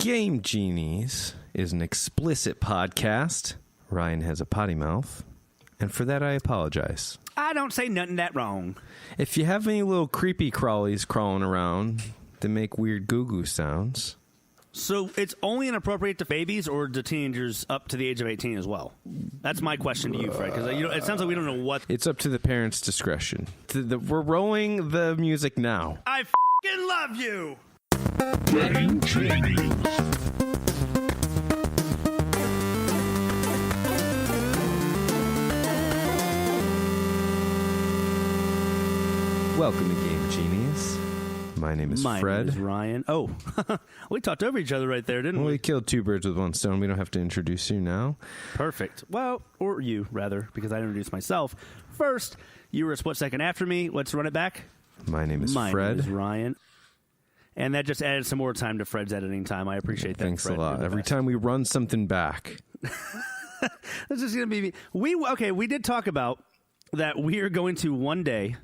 Game Genies is an explicit podcast. Ryan has a potty mouth, and for that I apologize. I don't say nothing that wrong. If you have any little creepy crawlies crawling around that make weird goo-goo sounds... So it's only inappropriate to babies or to teenagers up to the age of 18 as well? That's my question to you, Fred, because it sounds like we don't know what... It's up to the parents' discretion. We're rolling the music now. I f***ing love you! Welcome to Game Genies. My name is Fred. My name is Ryan. Oh, we talked over each other right there, didn't we? We killed two birds with one stone. We don't have to introduce you now. Perfect. Well, or you, rather, because I introduced myself. First, you were a split second after me. Let's run it back. My name is Fred. My name is Ryan. And that just added some more time to Fred's editing time. I appreciate that, Thanks Fred. a lot. Every time we run something back. This is going to be... We did talk about that we are going to one day...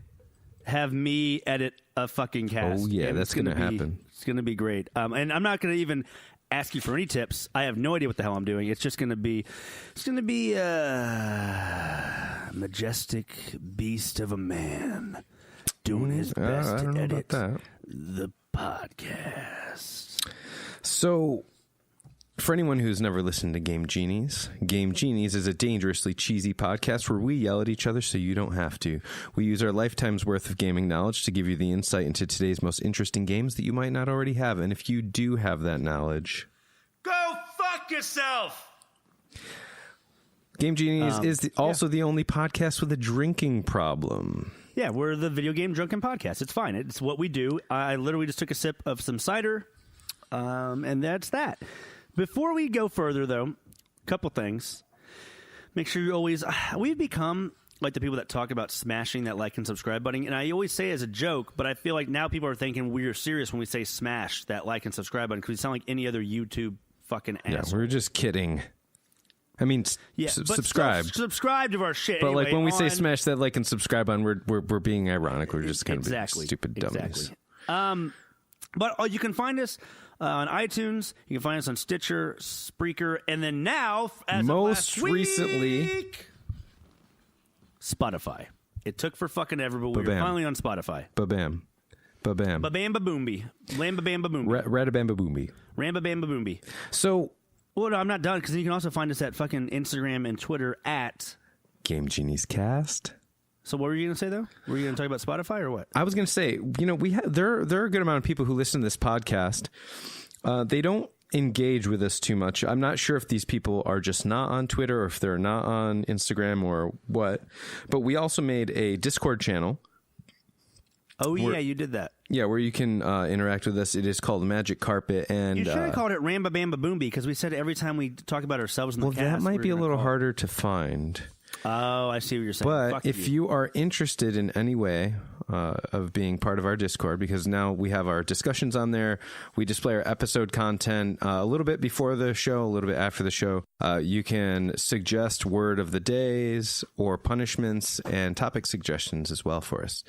have me edit a fucking cast. Oh, yeah, that's going to happen. It's going to be great. And I'm not going to even ask you for any tips. I have no idea what the hell I'm doing. It's just going to be... It's going to be a majestic beast of a man doing his best to edit the podcast. So... For anyone who's never listened to Game Genies is a dangerously cheesy podcast where we yell at each other so you don't have to. We use our lifetime's worth of gaming knowledge to give you the insight into today's most interesting games that you might not already have. And if you do have that knowledge... Go fuck yourself! Game Genies is also the only podcast with a drinking problem. Yeah, we're the video game drunken podcast. It's fine. It's what we do. I literally just took a sip of some cider, and that's that. Before we go further, though, a couple things. Make sure you always... We've become like the people that talk about smashing that like and subscribe button. And I always say it as a joke, but I feel like now people are thinking we're serious when we say smash that like and subscribe button because we sound like any other YouTube fucking asshole. Yeah, we're just kidding. I mean, subscribe. Subscribe to our shit. But anyway, like when we say smash that like and subscribe button, we're being ironic. We're just kind of stupid dummies. Exactly. But you can find us... on iTunes, you can find us on Stitcher, Spreaker, and then now, as most of last recently, week, Spotify. It took for fucking ever, but we're finally on Spotify. Ba-bam. Ba-bam. Ba-bam ba-boomby. Lamba-bam ba-boomby. Radabam ba-boomby. Ramba-bam ba-boomby. So... Well, no, I'm not done, because you can also find us at fucking Instagram and Twitter at... Game Genies Cast. So what were you going to say, though? Were you going to talk about Spotify or what? I was going to say, there are a good amount of people who listen to this podcast. They don't engage with us too much. I'm not sure if these people are just not on Twitter or if they're not on Instagram or what. But we also made a Discord channel. Oh, yeah, you did that. Yeah, where you can interact with us. It is called Magic Carpet. And you should have called it Ramba Bamba Boomby because we said every time we talk about ourselves in the cast. Well, that might be a little harder to find. Oh, I see what you're saying. But if you are interested in any way of being part of our Discord, because now we have our discussions on there, we display our episode content a little bit before the show, a little bit after the show. You can suggest word of the days or punishments and topic suggestions as well for us.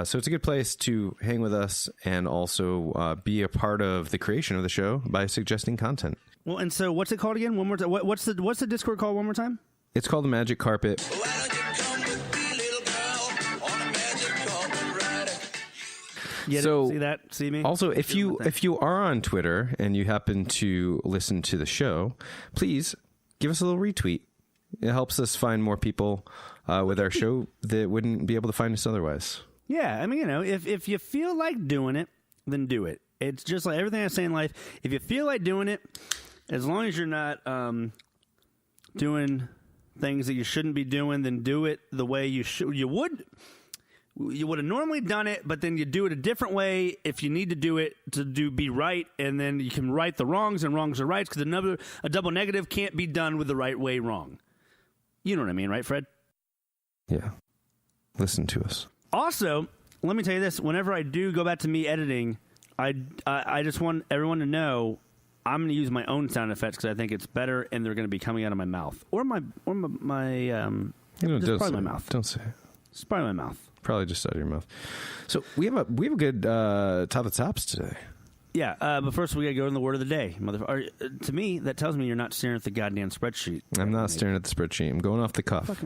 So it's a good place to hang with us and also be a part of the creation of the show by suggesting content. Well, and so what's it called again? One more time. What's the Discord called one more time? It's called the Magic Carpet. So, see that? See me? Also, if you are on Twitter and you happen to listen to the show, please give us a little retweet. It helps us find more people with our show that wouldn't be able to find us otherwise. Yeah, I mean, if you feel like doing it, then do it. It's just like everything I say in life. If you feel like doing it, as long as you're not doing things that you shouldn't be doing, then do it the way you would have normally done it, but then you do it a different way if you need to do it to be right, and then you can right the wrongs, and wrongs are rights, because a double negative can't be done with the right way wrong. You know what I mean, right, Fred? Yeah. Listen to us. Also, let me tell you this. Whenever I do go back to me editing, I just want everyone to know I'm going to use my own sound effects because I think it's better, and they're going to be coming out of my mouth or my probably my mouth. Don't say it. It's probably my mouth. Probably just out of your mouth. So we have a good top of tops today. Yeah, but first we got to go to the word of the day. To me, that tells me you're not staring at the goddamn spreadsheet. I'm not staring at the spreadsheet. I'm going off the cuff.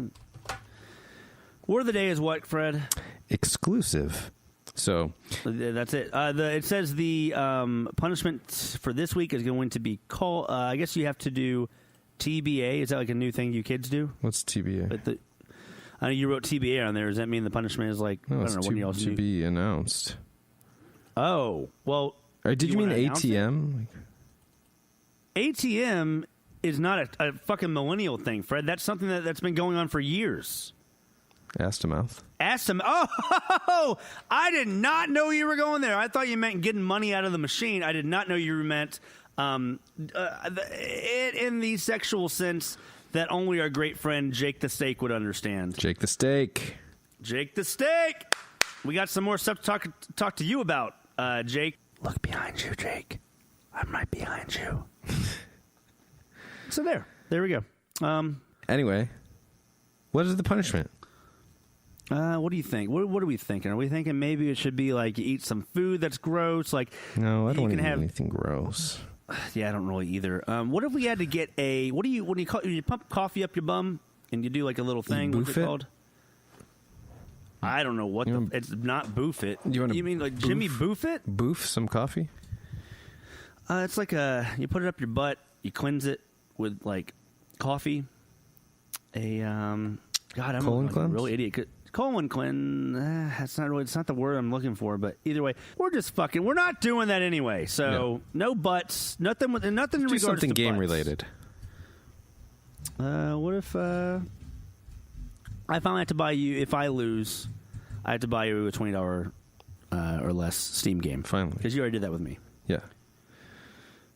Word of the day is what, Fred? Exclusive. So that's it. It says the punishment for this week is going to be call. I guess you have to do TBA. Is that like a new thing you kids do? What's TBA? I know you wrote TBA on there. Does that mean the punishment is like no, I don't know what y'all to be announced? Oh well. Or did you mean ATM? ATM is not a fucking millennial thing, Fred. That's something that's been going on for years. Ass to mouth. Oh, I did not know you were going there. I thought you meant getting money out of the machine. I did not know you meant it in the sexual sense that only our great friend Jake the Steak would understand. Jake the Steak. Jake the Steak. We got some more stuff to talk to you about, Jake. Look behind you, Jake. I'm right behind you. So there we go. Anyway, what is the punishment? What do you think? What are we thinking? Are we thinking maybe it should be like you eat some food that's gross? Like no, I don't want to eat anything gross. Yeah, I don't really either. What if we had to get when you pump coffee up your bum and you do like a little thing? What's it called? I don't know what it's not boof it. You mean like Jimmy Boof it? Boof some coffee? It's like you put it up your butt, you cleanse it with like coffee. I'm colon cleanse? A real idiot. Colon cleanse. It's not the word I'm looking for, but either way, we're just fucking. We're not doing that anyway. So no butts, nothing in regards to something game butts. related. What if I finally have to buy you? If I lose, I have to buy you a $20 or less Steam game. Finally, because you already did that with me. Yeah.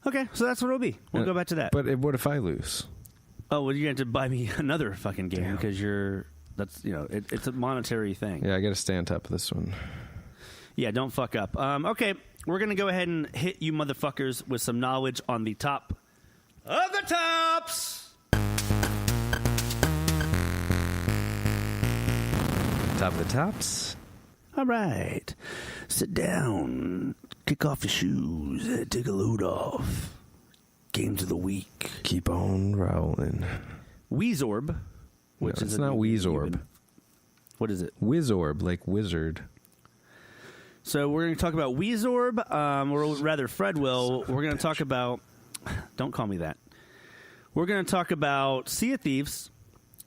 Okay, so that's what it'll be. We'll go back to that. But what if I lose? Oh, well, you're going to have to buy me another fucking game because it's a monetary thing. Yeah, I got to stay on top of this one. Yeah, don't fuck up. Okay, we're going to go ahead and hit you motherfuckers with some knowledge on the top of the tops. Top of the tops. All right. Sit down. Kick off your shoes. Take a load off. Games of the week. Keep on rolling. Weezorb. Which is not Weezorb. What is it? Wizorb, like wizard. So we're going to talk about Weezorb, or rather Fred will. We're going to talk about... Don't call me that. We're going to talk about Sea of Thieves,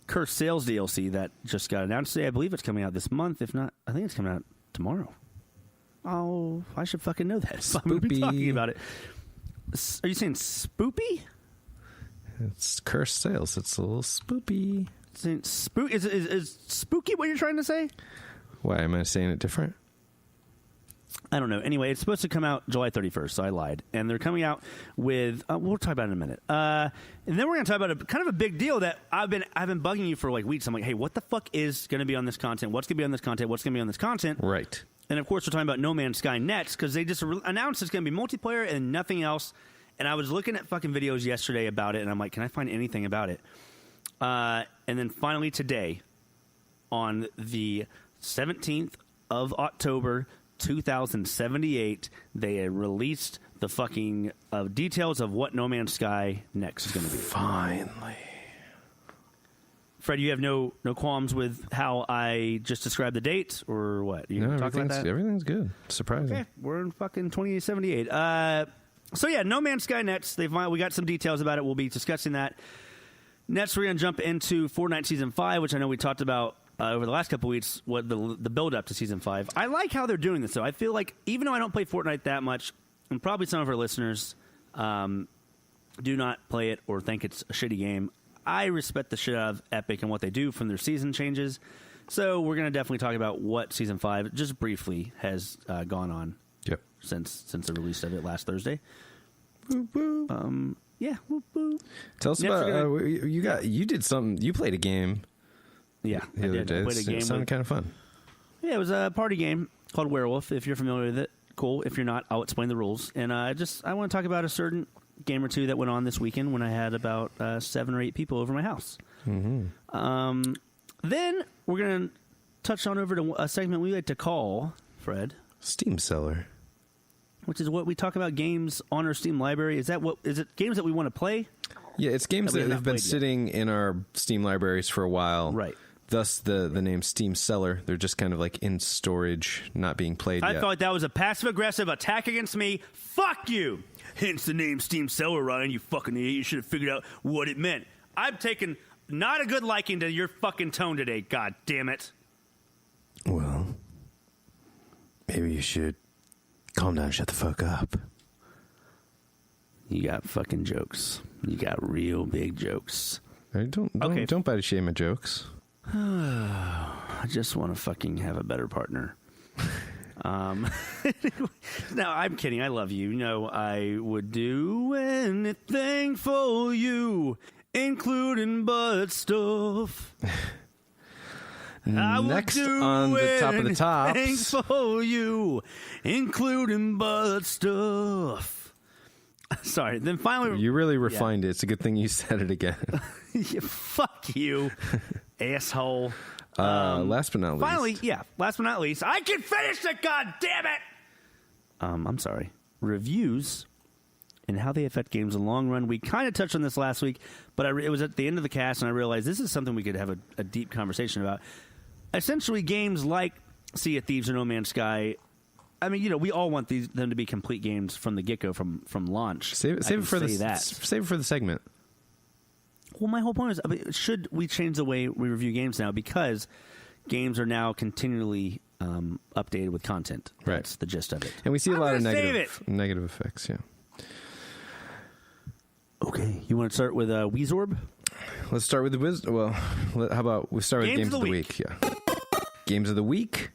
Cursed Sales DLC that just got announced today. I believe it's coming out this month. If not, I think it's coming out tomorrow. Oh, I should fucking know that. Spoopy. I'm going to be talking about it. Are you saying spoopy? It's Cursed Sales. It's a little spoopy. Is spooky what you're trying to say? Why, am I saying it different? I don't know. Anyway, it's supposed to come out July 31st, so I lied. And they're coming out with... we'll talk about it in a minute. And then we're going to talk about kind of a big deal that I've been bugging you for like weeks. I'm like, hey, what the fuck is going to be on this content? What's going to be on this content? What's going to be on this content? Right. And, of course, we're talking about No Man's Sky Next because they just announced it's going to be multiplayer and nothing else. And I was looking at fucking videos yesterday about it, and I'm like, can I find anything about it? And then finally today, on the 17th of October, 2078, they released the fucking details of what No Man's Sky Next is going to be. Finally. Fred, you have no qualms with how I just described the date, or what? You talk about that? Everything's good. Surprising. Okay, we're in fucking 2078. So yeah, No Man's Sky Next. We got some details about it. We'll be discussing that. Next, we're going to jump into Fortnite Season 5, which I know we talked about over the last couple of weeks, what the build-up to Season 5. I like how they're doing this, though. I feel like, even though I don't play Fortnite that much, and probably some of our listeners do not play it or think it's a shitty game, I respect the shit out of Epic and what they do from their season changes. So we're going to definitely talk about what Season 5, just briefly, has gone on since the release of it last Thursday. Boop, boop. Yeah. Whoop, whoop. Tell us about you did something. You played a game. Yeah, the other day. I played a game. It sounded kind of fun. Yeah, it was a party game called Werewolf. If you're familiar with it, cool. If you're not, I'll explain the rules. And I want to talk about a certain game or two that went on this weekend when I had about 7 or 8 people over my house. Mm-hmm. Then we're going to touch on over to a segment we like to call, Fred, Steam Seller. which is what we talk about games on our Steam library. Is it games that we want to play? Yeah, it's games that have been sitting in our Steam libraries for a while. Right. Thus the name Steam Cellar. They're just kind of like in storage, not being played yet. I thought that was a passive-aggressive attack against me. Fuck you! Hence the name Steam Cellar, Ryan, you fucking idiot. You should have figured out what it meant. I've taken not a good liking to your fucking tone today, god damn it. Well, maybe you should calm down and shut the fuck up. You got fucking jokes. You got real big jokes. Don't bite a shame of jokes. I just want to fucking have a better partner. No, I'm kidding. I love you. No, I would do anything for you, including butt stuff. Next on the top of the tops. Anything for you, including butt stuff. Sorry. Then finally, you really refined it. It's a good thing you said it again. Yeah, fuck you, asshole. Last but not least. Finally, last but not least, I can finish it, god damn it! I'm sorry. Reviews and how they affect games in the long run. We kind of touched on this last week, but it was at the end of the cast, and I realized this is something we could have a deep conversation about. Essentially, games like Sea of Thieves or No Man's Sky, I mean, we all want them to be complete games from the get-go, from launch. Save it for the segment. Well, my whole point is, should we change the way we review games now? Because games are now continually updated with content. Right. That's the gist of it. And we see a lot of negative effects, yeah. Okay. You want to start with Wizorb? Let's start with the Well, how about we start with Games of the Week? Yeah. Games of the Week.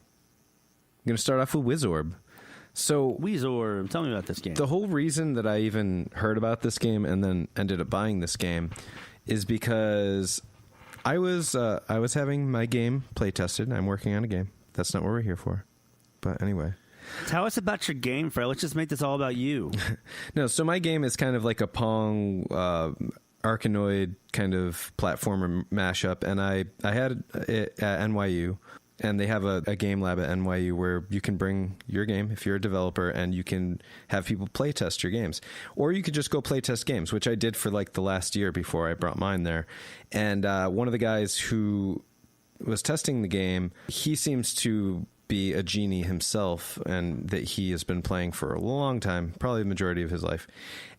I'm going to start off with Wizorb. So Wizorb, tell me about this game. The whole reason that I even heard about this game and then ended up buying this game is because I was having my game play tested. I'm working on a game. That's not what we're here for. But anyway. Tell us about your game, Fred. Let's just make this all about you. No, so my game is kind of like a Pong Arkanoid kind of platformer mashup, and I had it at NYU. And they have a game lab at NYU where you can bring your game if you're a developer, and you can have people play test your games. Or you could just go play test games, which I did for like the last year before I brought mine there. And one of the guys who was testing the game, he seems to be a genie himself, and that he has been playing for a long time, probably the majority of his life.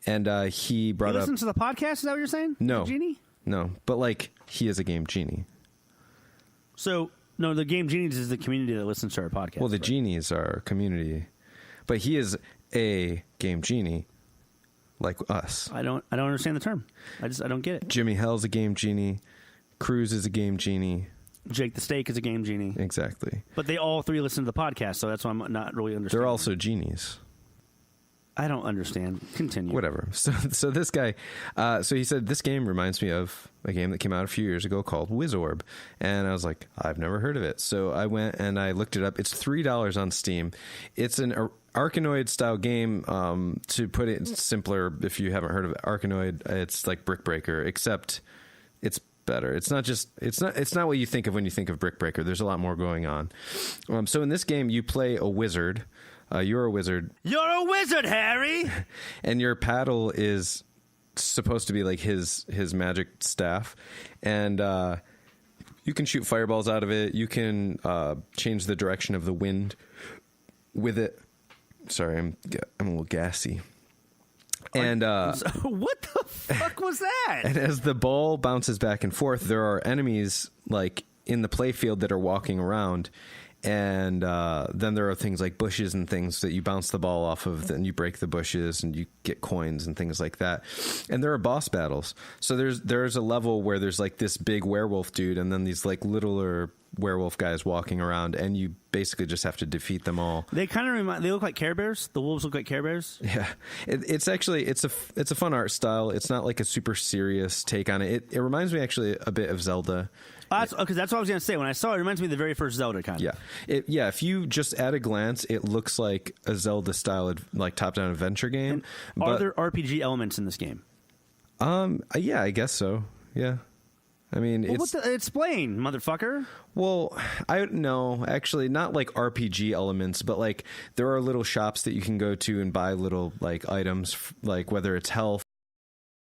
And he brought up... Listen to the podcast? Is that what you're saying? No. The genie? No, but like he is a game genie. So... No, the Game Genies is the community that listens to our podcast. Well, the Genies are a community, but he is a game genie, like us. I don't understand the term. I don't get it. Jimmy Hell's a game genie. Cruz is a game genie. Jake the Steak is a game genie. Exactly. But they all three listen to the podcast, so that's why I'm not really understanding. They're also genies. I don't understand. Continue. Whatever. So this guy, so he said, this game reminds me of a game that came out a few years ago called Wizorb. And I was like, I've never heard of it. So I went and I looked it up. It's $3 on Steam. It's an Arkanoid style game. To put it simpler, if you haven't heard of it, Arkanoid, it's like Brick Breaker, except it's better. It's not what you think of when you think of Brick Breaker. There's a lot more going on. So in this game, you play a wizard. You're a wizard. You're a wizard, Harry! And your paddle is supposed to be like his magic staff. And you can shoot fireballs out of it. You can change the direction of the wind with it. Sorry, I'm a little gassy. And what the fuck was that? And as the ball bounces back and forth, there are enemies like in the playfield that are walking around. And then there are things like bushes and things that you bounce the ball off of, then you break the bushes and you get coins and things like that. And there are boss battles. So there's a level where there's like this big werewolf dude and then these like littler werewolf guys walking around, and you basically just have to defeat them all. They kind of they look like Care Bears. The wolves look like Care Bears. Yeah, it's a fun art style. It's not like a super serious take on it. It reminds me actually a bit of Zelda. That's what I was going to say. When I saw it, it reminds me of the very first Zelda kind of. Yeah. If you just at a glance, it looks like a Zelda style like top-down adventure game. Are there RPG elements in this game? Yeah, I guess so. Yeah. I mean, explain, motherfucker. Well, I no, actually not like RPG elements, but like there are little shops that you can go to and buy little like items, like whether it's health